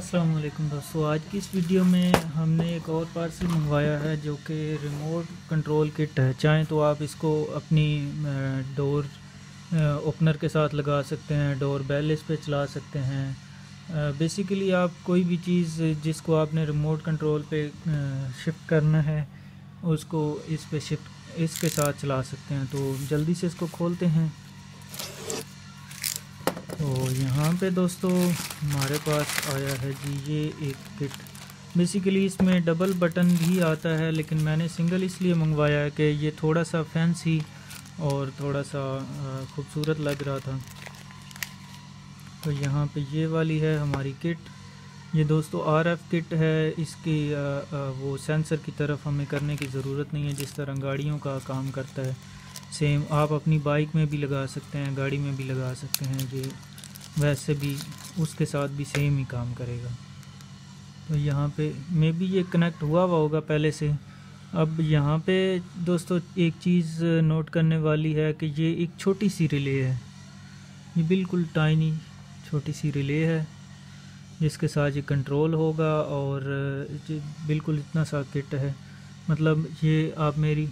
अस्सलाम वालेकुम दोस्तों, आज की इस वीडियो में हमने एक और पार्सल मंगवाया है जो कि रिमोट कंट्रोल किट है। चाहें तो आप इसको अपनी डोर ओपनर के साथ लगा सकते हैं, डोर बेल इस पे चला सकते हैं। बेसिकली आप कोई भी चीज़ जिसको आपने रिमोट कंट्रोल पे शिफ्ट करना है उसको इस पे शिफ्ट इसके साथ चला सकते हैं। तो जल्दी से इसको खोलते हैं। तो यहाँ पे दोस्तों हमारे पास आया है जी ये एक किट। बेसिकली इसमें डबल बटन भी आता है, लेकिन मैंने सिंगल इसलिए मंगवाया है कि ये थोड़ा सा फैंसी और थोड़ा सा खूबसूरत लग रहा था। तो यहाँ पे ये वाली है हमारी किट। ये दोस्तों RF किट है। इसकी वो सेंसर की तरफ हमें करने की ज़रूरत नहीं है, जिस तरह गाड़ियों का काम करता है सेम आप अपनी बाइक में भी लगा सकते हैं, गाड़ी में भी लगा सकते हैं। ये वैसे भी उसके साथ भी सेम ही काम करेगा। तो यहाँ पे मे बी ये कनेक्ट हुआ होगा पहले से। अब यहाँ पे दोस्तों एक चीज़ नोट करने वाली है कि ये एक छोटी सी रिले है। ये बिल्कुल टाइनी छोटी सी रिले है जिसके साथ ये कंट्रोल होगा, और बिल्कुल इतना सा किट है। मतलब ये आप मेरी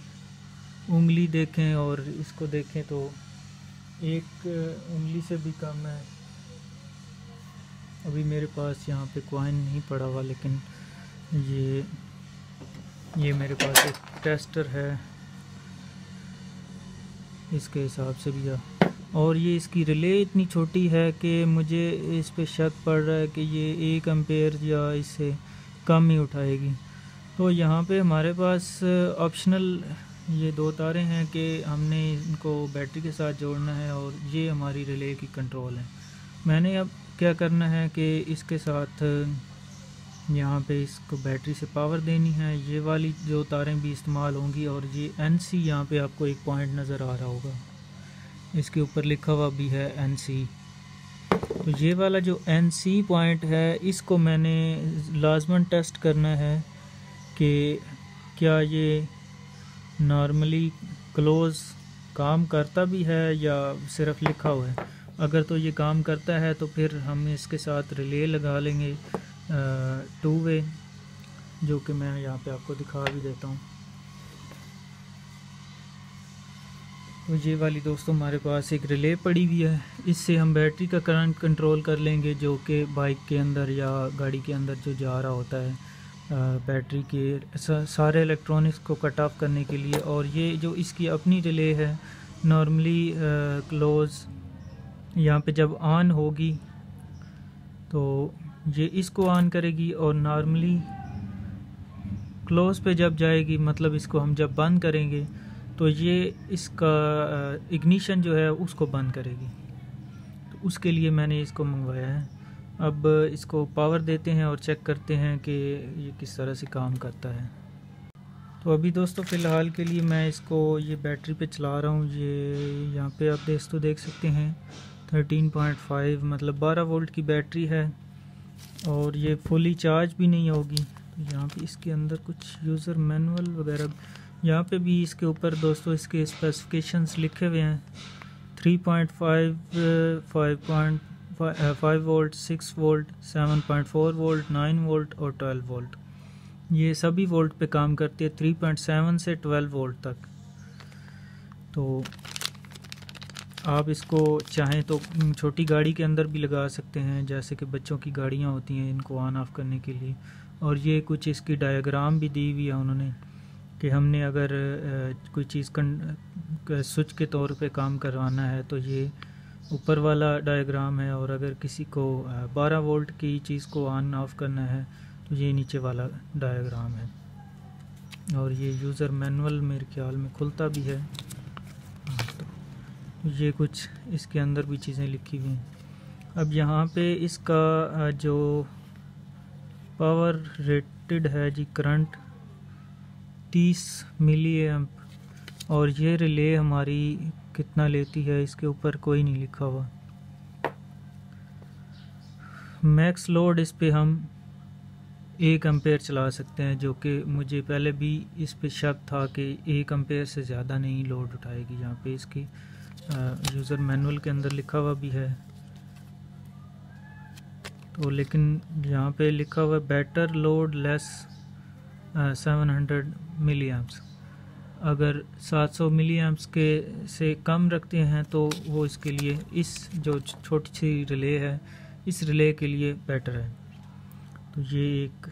उंगली देखें और इसको देखें तो एक उंगली से भी कम है। अभी मेरे पास यहाँ पे कॉइन नहीं पड़ा हुआ, लेकिन ये मेरे पास एक टेस्टर है इसके हिसाब से भी और ये इसकी रिले इतनी छोटी है कि मुझे इस पे शक पड़ रहा है कि ये 1 एम्पेयर या इससे कम ही उठाएगी। तो यहाँ पे हमारे पास ऑप्शनल ये 2 तारें हैं कि हमने इनको बैटरी के साथ जोड़ना है, और ये हमारी रिले की कंट्रोल है। मैंने अब क्या करना है कि इसके साथ यहाँ पे इसको बैटरी से पावर देनी है। ये वाली जो तारें भी इस्तेमाल होंगी, और ये NC यहाँ पे आपको एक पॉइंट नज़र आ रहा होगा, इसके ऊपर लिखा हुआ भी है NC। तो ये वाला जो NC पॉइंट है इसको मैंने लाजमन टेस्ट करना है कि क्या ये नॉर्मली क्लोज़ काम करता भी है या सिर्फ लिखा हुआ है। अगर तो ये काम करता है तो फिर हम इसके साथ रिले लगा लेंगे 2 वे, जो कि मैं यहाँ पे आपको दिखा भी देता हूँ। तो ये वाली दोस्तों हमारे पास एक रिले पड़ी हुई है। इससे हम बैटरी का करंट कंट्रोल कर लेंगे, जो कि बाइक के अंदर या गाड़ी के अंदर जो जा रहा होता है बैटरी के सारे इलेक्ट्रॉनिक्स को कट ऑफ करने के लिए। और ये जो इसकी अपनी रिले है नॉर्मली क्लोज़ यहाँ पे जब ऑन होगी तो ये इसको ऑन करेगी, और नॉर्मली क्लोज़ पे जब जाएगी, मतलब इसको हम जब बंद करेंगे तो ये इसका इग्निशन जो है उसको बंद करेगी। तो उसके लिए मैंने इसको मंगवाया है। अब इसको पावर देते हैं और चेक करते हैं कि ये किस तरह से काम करता है। तो अभी दोस्तों फ़िलहाल के लिए मैं इसको ये बैटरी पे चला रहा हूँ। ये यहाँ पे आप देख सकते हैं 13.5 मतलब 12 वोल्ट की बैटरी है, और ये फुली चार्ज भी नहीं होगी। तो यहाँ पे इसके अंदर कुछ यूज़र मैनुअल वगैरह, यहाँ पे भी इसके ऊपर दोस्तों इसके स्पेसिफिकेशंस लिखे हुए हैं। 3.5 5 वोल्ट, 6 वोल्ट, 7.4 वोल्ट, 9 वोल्ट और 12 वोल्ट। ये सभी वोल्ट पे काम करती है, 3.7 से 12 वोल्ट तक। तो आप इसको चाहें तो छोटी गाड़ी के अंदर भी लगा सकते हैं, जैसे कि बच्चों की गाड़ियाँ होती हैं इनको ऑन ऑफ करने के लिए। और ये कुछ इसकी डायग्राम भी दी हुई है उन्होंने कि हमने अगर कोई चीज़ स्विच के तौर पे काम करवाना है तो ये ऊपर वाला डायग्राम है, और अगर किसी को 12 वोल्ट की चीज़ को ऑन ऑफ करना है तो ये नीचे वाला डायग्राम है। और ये यूज़र मैनुअल मेरे ख्याल में खुलता भी है। तो ये कुछ इसके अंदर भी चीज़ें लिखी हुई हैं। अब यहाँ पे इसका जो पावर रेटेड है जी करंट 30 मिली एम्प, और ये रिले हमारी कितना लेती है इसके ऊपर कोई नहीं लिखा हुआ। मैक्स लोड इस पे हम 1 एम्पेयर चला सकते हैं, जो कि मुझे पहले भी इस पे शक था कि 1 एम्पेयर से ज़्यादा नहीं लोड उठाएगी। यहाँ पे इसकी यूज़र मैनुअल के अंदर लिखा हुआ भी है। तो लेकिन यहाँ पे लिखा हुआ है बेटर लोड लेस 700 मिली एम्प्स। अगर 700 मिली एम्प्स के से कम रखते हैं तो वो इसके लिए, इस जो छोटी सी रिले है, इस रिले के लिए बेटर है। तो ये एक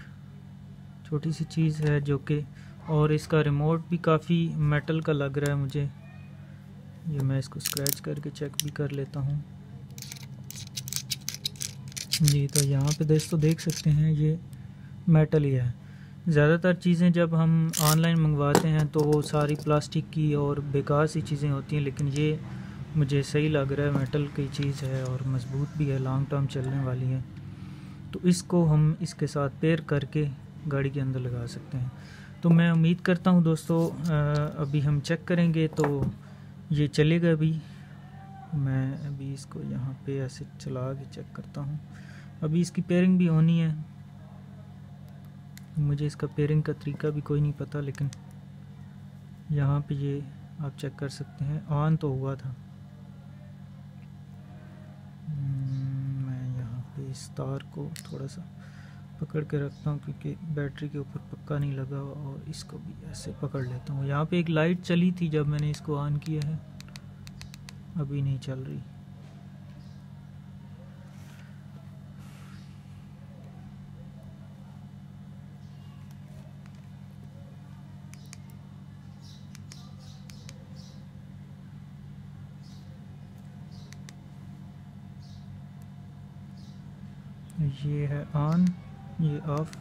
छोटी सी चीज़ है जो कि, और इसका रिमोट भी काफ़ी मेटल का लग रहा है मुझे। ये मैं इसको स्क्रैच करके चेक भी कर लेता हूँ जी। तो यहाँ पे दोस्तों देख सकते हैं ये मेटल ही है। ज़्यादातर चीज़ें जब हम ऑनलाइन मंगवाते हैं तो वो सारी प्लास्टिक की और बेकार सी चीज़ें होती हैं, लेकिन ये मुझे सही लग रहा है, मेटल की चीज़ है और मज़बूत भी है, लॉन्ग टर्म चलने वाली है। तो इसको हम इसके साथ पेयर करके गाड़ी के अंदर लगा सकते हैं। तो मैं उम्मीद करता हूँ दोस्तों, अभी हम चेक करेंगे तो ये चलेगा। अभी मैं अभी इसको यहाँ पे ऐसे चला के चेक करता हूँ। अभी इसकी पेयरिंग भी होनी है, मुझे इसका पेयरिंग का तरीका भी कोई नहीं पता, लेकिन यहाँ पे ये आप चेक कर सकते हैं ऑन तो हुआ था। मैं यहाँ पे इस तार को थोड़ा सा पकड़ के रखता हूँ क्योंकि बैटरी के ऊपर पक्का नहीं लगा, और इसको भी ऐसे पकड़ लेता हूँ। यहाँ पे एक लाइट चली थी जब मैंने इसको ऑन किया है, अभी नहीं चल रही। ये है ऑन, ये ऑफ।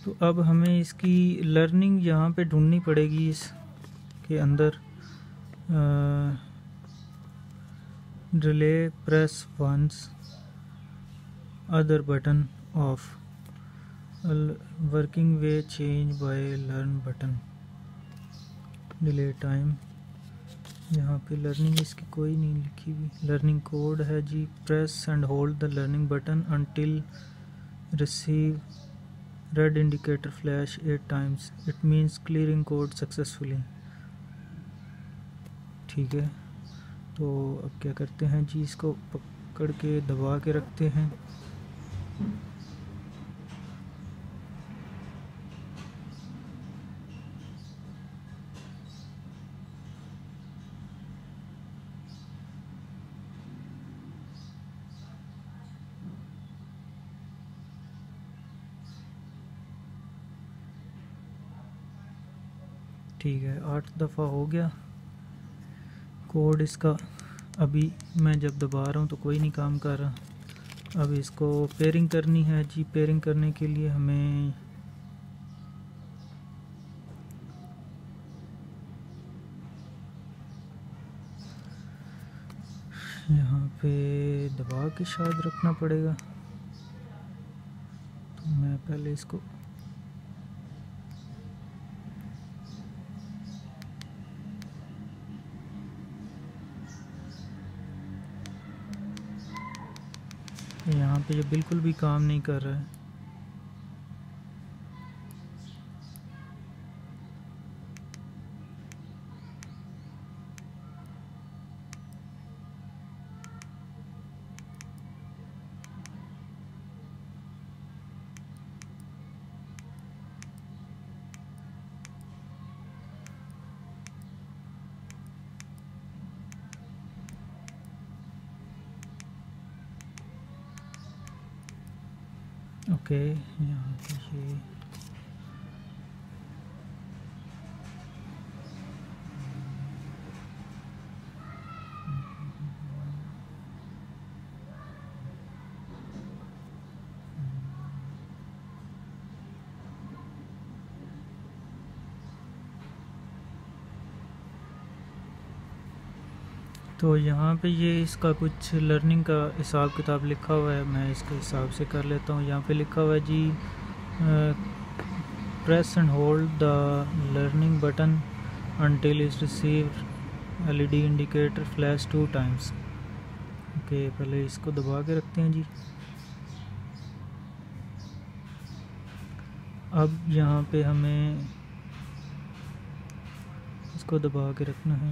तो अब हमें इसकी लर्निंग यहाँ पे ढूंढनी पड़ेगी इसके अंदर। Relay press once other button off, working way change by learn button, delay time. यहाँ पे लर्निंग इसकी कोई नहीं लिखी हुई। लर्निंग कोड है जी, press and hold the learning button until receive red indicator flash 8 times, it means clearing code successfully. ठीक है, तो अब क्या करते हैं जी, इसको पकड़ के दबा के रखते हैं। ठीक है, 8 दफ़ा हो गया कोड इसका। अभी मैं जब दबा रहा हूँ तो कोई नहीं काम कर रहा। अब इसको पेयरिंग करनी है जी। पेयरिंग करने के लिए हमें यहाँ पे दबा के शायद रखना पड़ेगा। तो मैं पहले इसको यहाँ पे ये बिल्कुल भी काम नहीं कर रहा है। ओके, यहाँ पे ये तो यहाँ पे ये इसका कुछ लर्निंग का हिसाब किताब लिखा हुआ है, मैं इसके हिसाब से कर लेता हूँ। यहाँ पे लिखा हुआ है जी, press and hold the learning button until is received LED indicator flash 2 times। Okay, पहले इसको दबा के रखते हैं जी। अब यहाँ पे हमें इसको दबा के रखना है।